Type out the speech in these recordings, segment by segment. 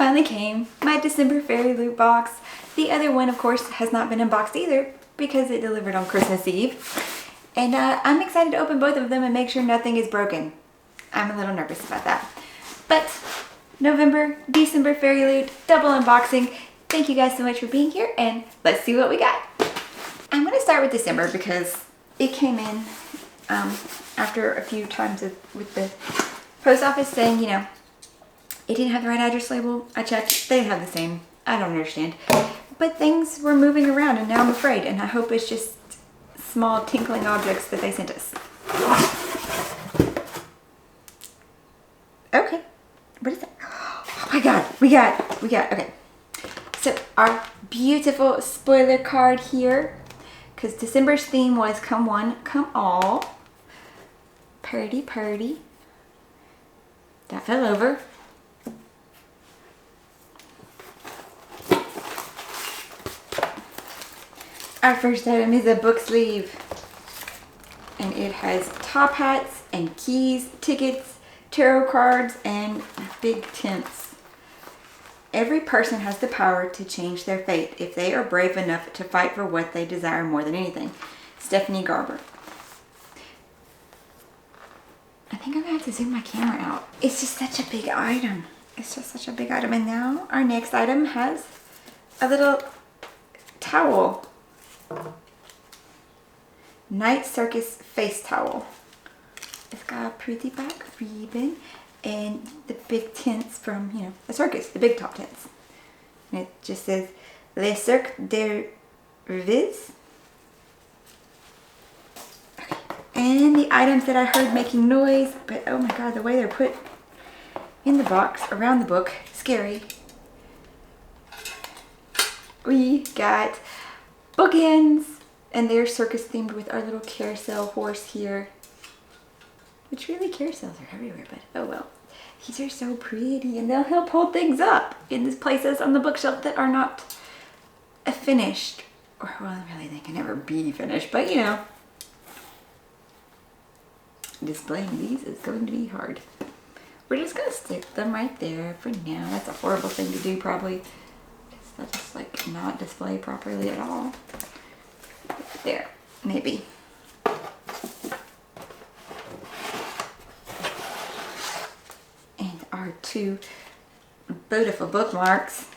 finally came. My December Fairyloot box. The other one, of course, has not been unboxed either because it delivered on Christmas Eve. And I'm excited to open both of them and make sure nothing is broken. I'm a little nervous about that. But November, December Fairyloot, double unboxing. Thank you guys so much for being here, and let's see what we got. I'm going to start with December because it came in after a few times with the post office saying, you know, it didn't have the right address label. I checked. They didn't have the same. I don't understand. But things were moving around, and now I'm afraid, and I hope it's just small tinkling objects that they sent us. Okay. What is that? Oh my god. We got, okay. So our beautiful spoiler card here, because December's theme was come one, come all. Purdy, purdy. That fell over. Our first item is a book sleeve, and it has top hats and keys, tickets, tarot cards, and big tints. Every person has the power to change their fate if they are brave enough to fight for what they desire more than anything. Stephanie Garber. I think I'm gonna have to zoom my camera out. It's just such a big item. It's just such a big item. And now our next item has a little towel. Night Circus face towel. It's got a pretty back ribbon and the big tints from, you know, the circus, the big top tints. And it just says Le Cirque de Revel. Okay. And the items that I heard making noise, but oh my god, the way they're put in the box around the book, scary. We got bookends. And they're circus themed with our little carousel horse here. Which really carousels are everywhere, but oh well. These are so pretty, and they'll help hold things up in these places on the bookshelf that are not finished. Or well, really they can never be finished, but you know. Displaying these is going to be hard. We're just gonna stick them right there for now. That's a horrible thing to do probably. They'll just like not display properly at all. There, maybe. And our two beautiful bookmarks.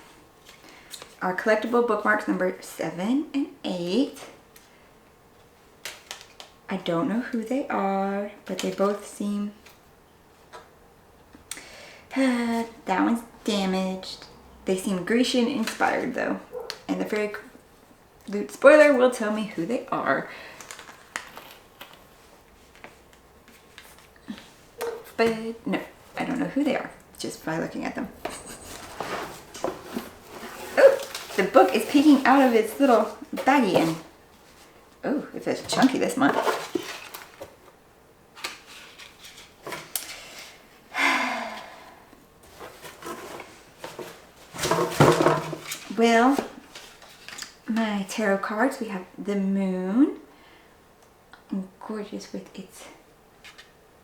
Our collectible bookmarks number 7 and 8. I don't know who they are, but they both seem... that one's damaged. They seem Grecian inspired though. And the Fairyloot spoiler will tell me who they are. But no, I don't know who they are just by looking at them. Oh, the book is peeking out of its little baggie, and oh, it feels chunky this month. Well, my tarot cards, we have the moon, and gorgeous with its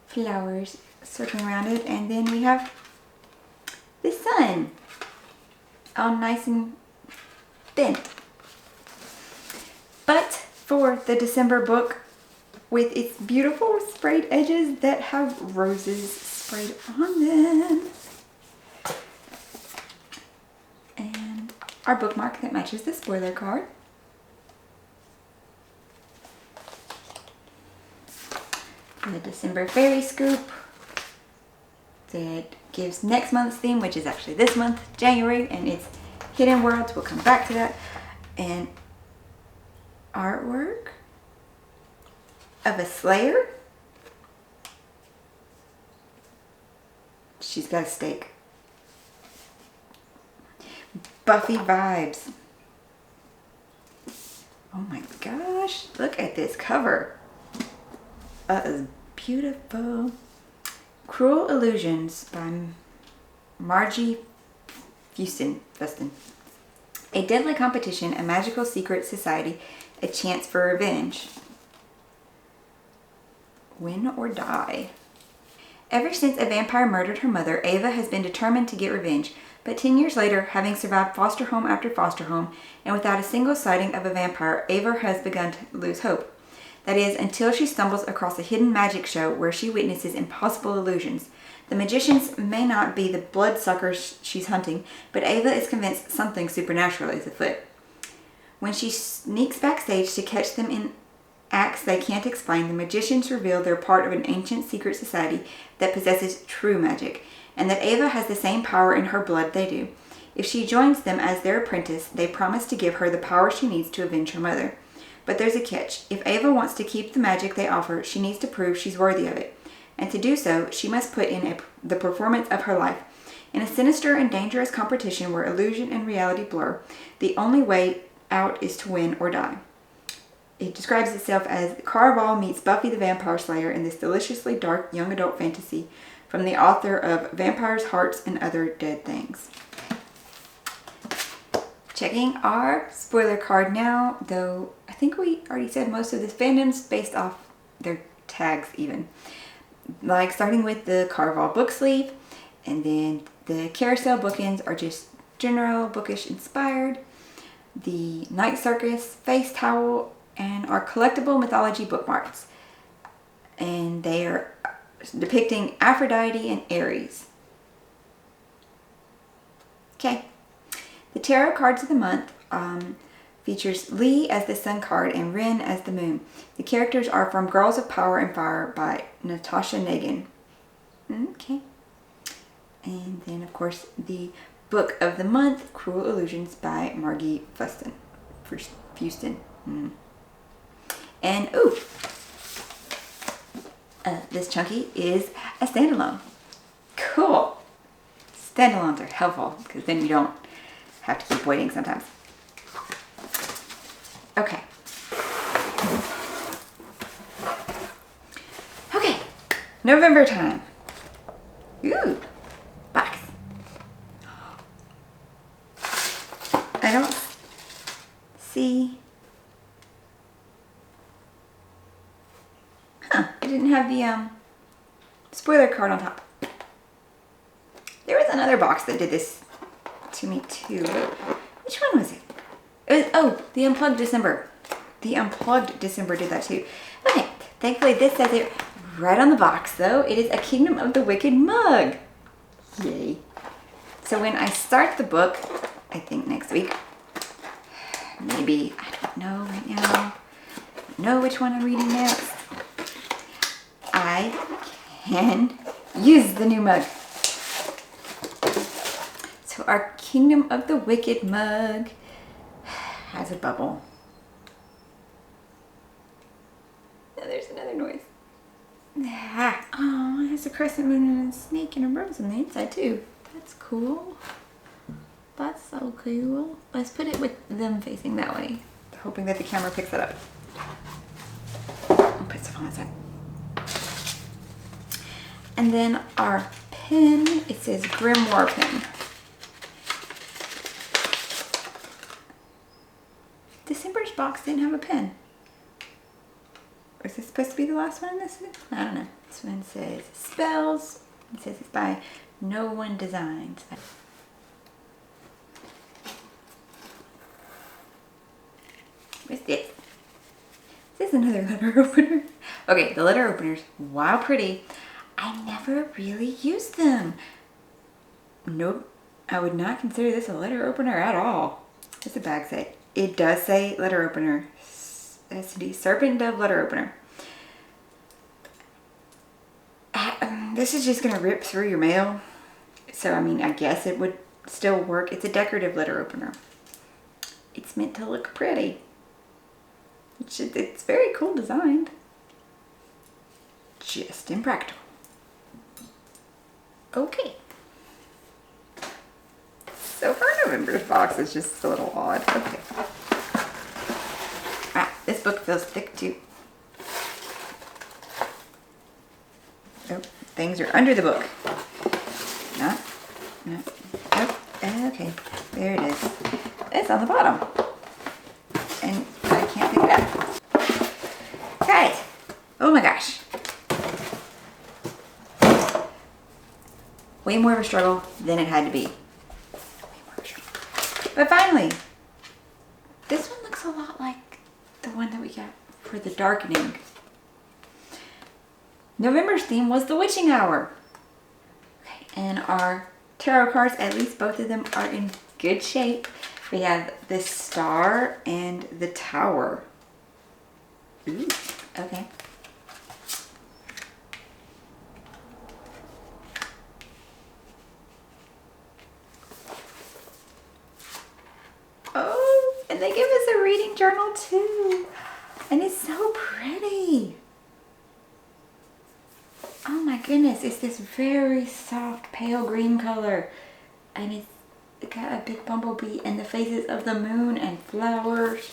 flowers circling around it, and then we have the sun, all nice and bent. But for the December book, with its beautiful sprayed edges that have roses sprayed on them, and our bookmark that matches the spoiler card. The December Fairy Scoop that gives next month's theme, which is actually this month, January, and it's Hidden Worlds. We'll come back to that. And artwork of a Slayer. She's got a stake. Buffy vibes. Oh my gosh, look at this cover. That is beautiful. Cruel Illusions by Margie Fuston. A deadly competition, a magical secret society, a chance for revenge. Win or die. Ever since a vampire murdered her mother, Ava has been determined to get revenge. But 10 years later, having survived foster home after foster home, and without a single sighting of a vampire, Ava has begun to lose hope. That is, until she stumbles across a hidden magic show where she witnesses impossible illusions. The magicians may not be the bloodsuckers she's hunting, but Ava is convinced something supernatural is afoot. When she sneaks backstage to catch them in acts they can't explain, the magicians reveal they're part of an ancient secret society that possesses true magic, and that Ava has the same power in her blood they do. If she joins them as their apprentice, they promise to give her the power she needs to avenge her mother. But there's a catch. If Ava wants to keep the magic they offer, she needs to prove she's worthy of it. And to do so, she must put in the performance of her life. In a sinister and dangerous competition where illusion and reality blur, the only way out is to win or die. It describes itself as Caraval meets Buffy the Vampire Slayer in this deliciously dark young adult fantasy from the author of Vampires, Hearts, and Other Dead Things. Checking our spoiler card now, though I think we already said most of this fandom's based off their tags even. Like starting with the Caraval book sleeve, and then the carousel bookends are just general bookish inspired. The Night Circus face towel and our collectible mythology bookmarks. And they are depicting Aphrodite and Ares. Okay. The tarot cards of the month features Lee as the sun card and Ren as the moon. The characters are from Girls of Power and Fire by Natasha Nagin. Okay. And then, of course, the book of the month, Cruel Illusions by Margie Fuston. And, this chunky is a standalone. Cool. Standalones are helpful because then you don't have to keep waiting sometimes. Okay. Okay. November time. Ooh. Box. I don't see. Huh. I didn't have the spoiler card on top. There was another box that did this to me too. Which one was it? The Unplugged December. The Unplugged December did that too. Okay, thankfully this says it right on the box though. It is a Kingdom of the Wicked mug. Yay. So when I start the book, I think next week, maybe, I don't know right now, I don't know which one I'm reading next, I can use the new mug. So our Kingdom of the Wicked mug has a bubble. Oh, there's another noise. Oh, it has a crescent moon and a snake and a rose on the inside too. That's cool. That's so cool. Let's put it with them facing that way. Hoping that the camera picks it up. I'll put stuff on that side. And then our pen, it says Grimoire pen. December's box didn't have a pen. Is this supposed to be the last one in this? I don't know. This one says Spells. It says it's by No One Designs. What's this? This is another letter opener. Okay, the letter openers, wow pretty. I never really used them. Nope, I would not consider this a letter opener at all. What's the bag say? It does say letter opener. S&D Serpent Dove letter opener. This is just going to rip through your mail. So, I mean, I guess it would still work. It's a decorative letter opener. It's meant to look pretty. It's very cool designed. Just impractical. Okay. So far, November's box is just a little odd. Okay. This book feels thick too. Oh, things are under the book. No. Oh, okay. There it is. It's on the bottom. And I can't pick it up. Guys. Oh my gosh. Way more of a struggle than it had to be. But finally, this one looks a lot like the one that we got for the darkening. November's theme was the witching hour. Okay, and our tarot cards, at least both of them, are in good shape. We have the Star and the Tower. Ooh, okay. Oh, and they give us a reading journal too. And it's so pretty. Oh my goodness, it's this very soft pale green color. And it's got a big bumblebee and the phases of the moon and flowers.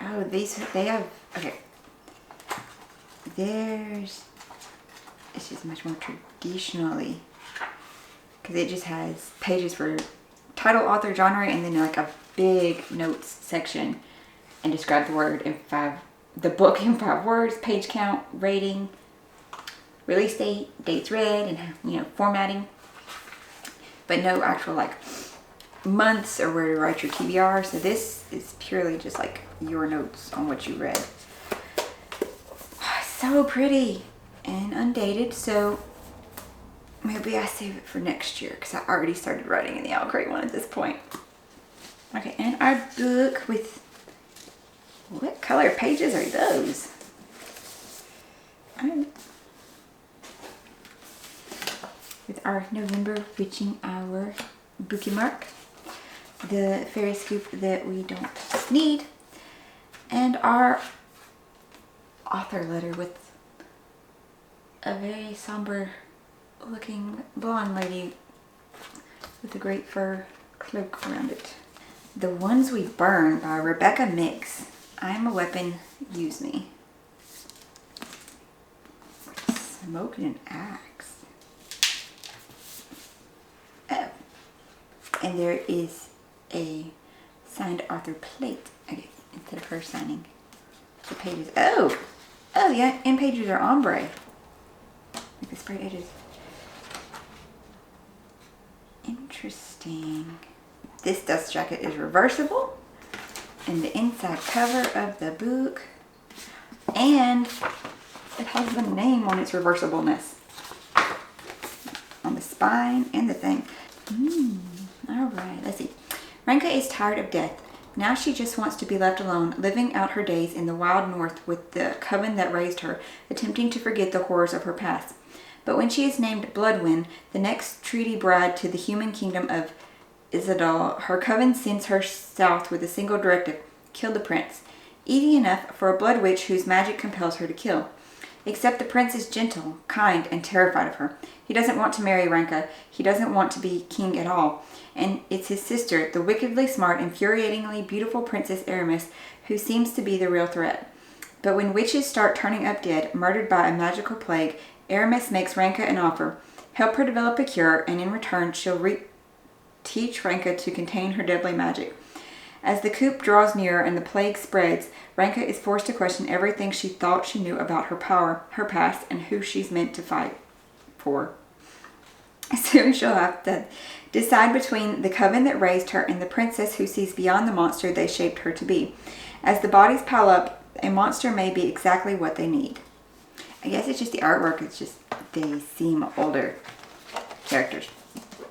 Oh, they have, okay. It's just much more traditionally. Because it just has pages for title, author, genre, and then like a big notes section. And describe the book in 5 words, page count, rating, release date, dates read, and you know, formatting. But no actual like months or where to write your TBR. So this is purely just like your notes on what you read. So pretty and undated. So maybe I save it for next year because I already started writing in the Owl Crate one at this point. Okay, and our book with, what color pages are those? With our November Witching Hour bookie mark, the fairy scoop that we don't need, and our author letter with a very somber looking blonde lady with a great fur cloak around it. The Ones We Burn by Rebecca Mix. I am a weapon, use me. Smoking an axe. Oh. And there is a signed author plate. Okay, instead of her signing the pages. Oh! Oh, the end pages are ombre. Like the sprayed edges. Interesting. This dust jacket is reversible. And the inside cover of the book. And it has the name on its reversibleness. On the spine and the thing. Alright, let's see. Ranka is tired of death. Now she just wants to be left alone, living out her days in the wild north with the coven that raised her, attempting to forget the horrors of her past. But when she is named Bloodwind, the next treaty bride to the human kingdom of Isadal, her coven sends her south with a single directive: kill the prince. Easy enough for a blood witch whose magic compels her to kill. Except the prince is gentle, kind, and terrified of her. He doesn't want to marry Ranka. He doesn't want to be king at all. And it's his sister, the wickedly smart, infuriatingly beautiful Princess Aramis, who seems to be the real threat. But when witches start turning up dead, murdered by a magical plague, Aramis makes Ranka an offer. Help her develop a cure, and in return she'll teach Ranka to contain her deadly magic. As the coup draws nearer and the plague spreads, Ranka is forced to question everything she thought she knew about her power, her past, and who she's meant to fight for. Soon she'll have to decide between the coven that raised her and the princess who sees beyond the monster they shaped her to be. As the bodies pile up, a monster may be exactly what they need. I guess it's just the artwork, it's just they seem older characters.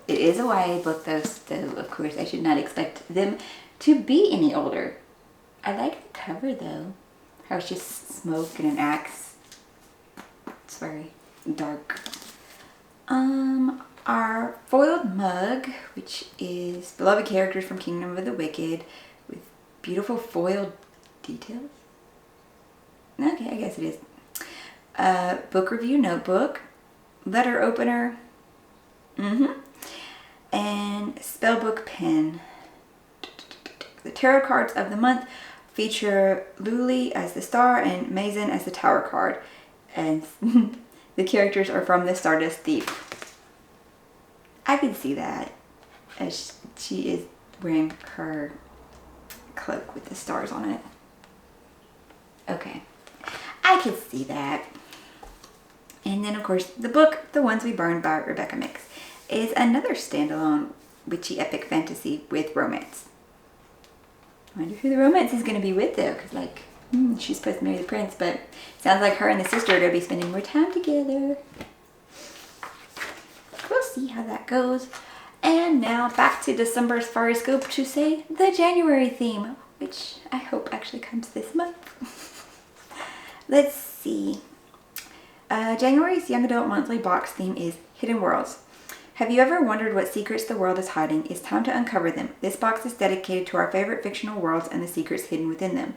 It is a YA book though, so of course I should not expect them to be any older. I like the cover though. How it's just smoke and an axe. It's very dark. Our foiled mug, which is beloved characters from Kingdom of the Wicked with beautiful foiled details. Okay, I guess it is. Book review notebook, letter opener, and spellbook pen. The tarot cards of the month feature Luli as the star and Mazen as the tower card. And the characters are from the Stardust Thief. I can see that as she is wearing her cloak with the stars on it. Okay, I can see that. And then of course the book, The Ones We Burned by Rebecca Mix, is another standalone witchy epic fantasy with romance. I wonder who the romance is going to be with though, because like, she's supposed to marry the prince, but it sounds like her and the sister are going to be spending more time together. We'll see how that goes. And now back to December's Fairy Scope to say the January theme, which I hope actually comes this month. Let's see. January's Young Adult Monthly box theme is Hidden Worlds. Have you ever wondered what secrets the world is hiding? It's time to uncover them. This box is dedicated to our favorite fictional worlds and the secrets hidden within them.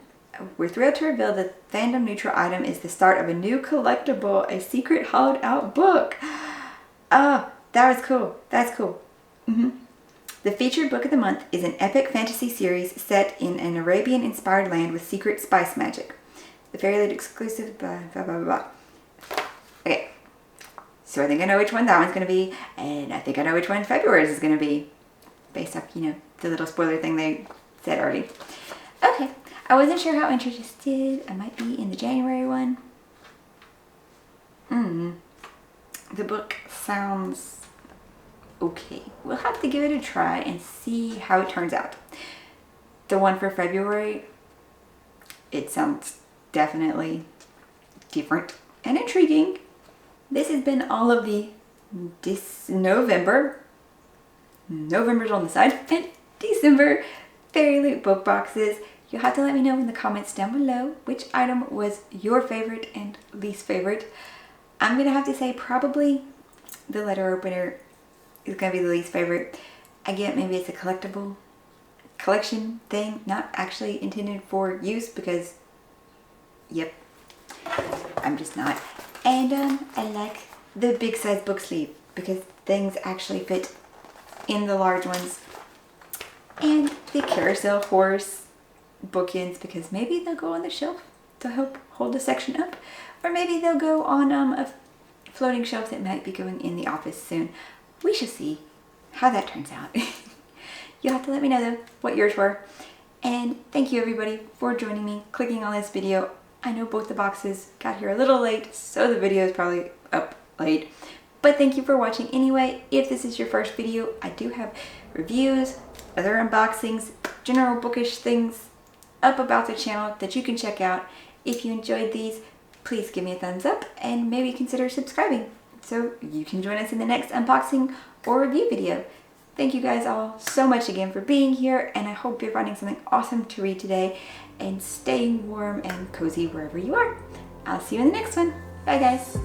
We're thrilled to reveal the fandom neutral item is the start of a new collectible, a secret hollowed out book. Oh, that was cool. That's cool. The featured book of the month is an epic fantasy series set in an Arabian-inspired land with secret spice magic. The Fairyloot exclusive, blah, blah, blah, blah. Okay, so I think I know which one that one's going to be, and I think I know which one February's is going to be, based off, the little spoiler thing they said already. Okay, I wasn't sure how interested I might be in the January one. The book sounds okay. We'll have to give it a try and see how it turns out. The one for February, it sounds definitely different and intriguing. This has been all of the November's on the side, and December Fairyloot book boxes. You'll have to let me know in the comments down below which item was your favorite and least favorite. I'm gonna have to say probably the letter opener is gonna be the least favorite. I get maybe it's a collectible collection thing, not actually intended for use because, yep, I'm just not. And I like the big size book sleeve because things actually fit in the large ones. And the carousel horse bookends because maybe they'll go on the shelf to help hold the section up, or maybe they'll go on a floating shelf that might be going in the office soon. We shall see how that turns out. You'll have to let me know though what yours were. And thank you everybody for joining me, clicking on this video. I know both the boxes got here a little late, so the video is probably up late. But thank you for watching anyway. If this is your first video, I do have reviews, other unboxings, general bookish things up about the channel that you can check out. If you enjoyed these, please give me a thumbs up and maybe consider subscribing so you can join us in the next unboxing or review video. Thank you guys all so much again for being here, and I hope you're finding something awesome to read today and staying warm and cozy wherever you are. I'll see you in the next one. Bye guys.